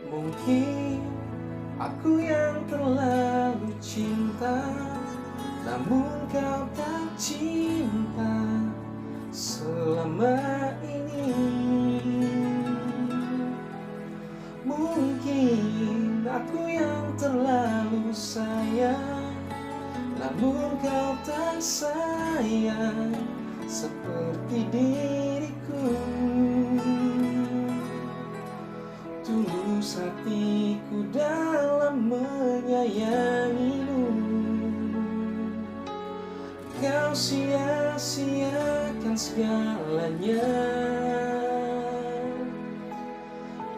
Mungkin aku yang terlalu cinta, namun kau tak cinta selama ini. Mungkin aku yang terlalu sayang, namun kau tak sayang seperti diriku. Tulus hatiku dalam menyayangimu, kau sia-siakan segalanya.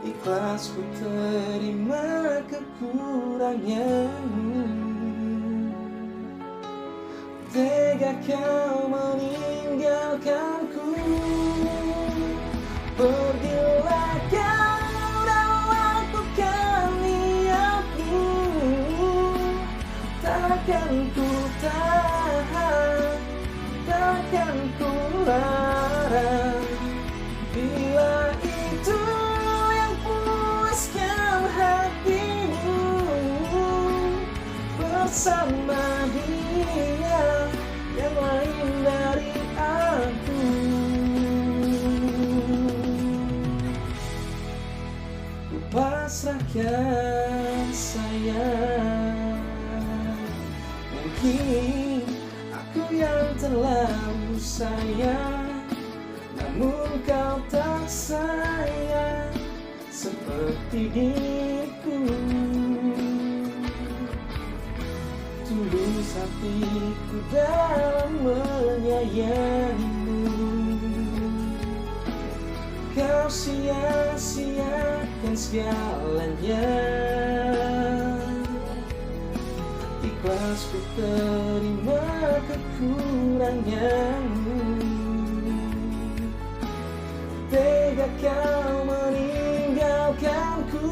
Ikhlas ku terima kekuranganmu, tega kau meninggalkanku. Pergilah kau dan lakukan niatmu, takkan ku tahan, takkan ku larang. Bila itu yang puaskan hatimu, bersama dia yang lain dari aku. Ku pasrahkan sayang. Mungkin aku yang terlalu sayang, namun kau tak sayang seperti diriku. Tulus hatiku dalam menyayangimu, kau sia-siakan segalanya. Ikhlas ku terima kekuranganmu, tega kau meninggalkanku.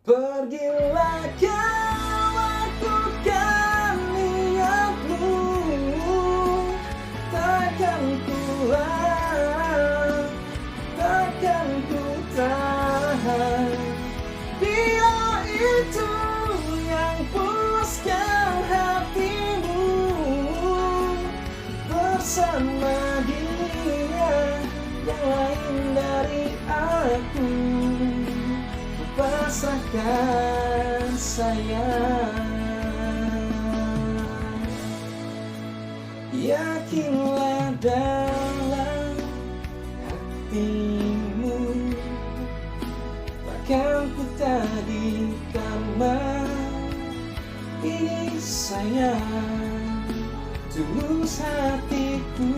Pergilah kau lakukan niatmu, takkan ku larang, takkan ku tahan. Bila itu yang puaskan hatimu, bersama dia yang lain dari aku. Pasrahkan sayang, yakinlah dalam hatimu, takkan ku tadikan ini sayang. Tulus hatiku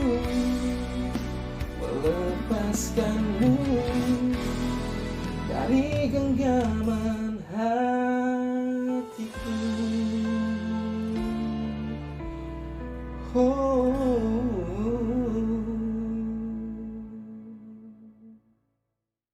melepaskanmu dari genggaman hati.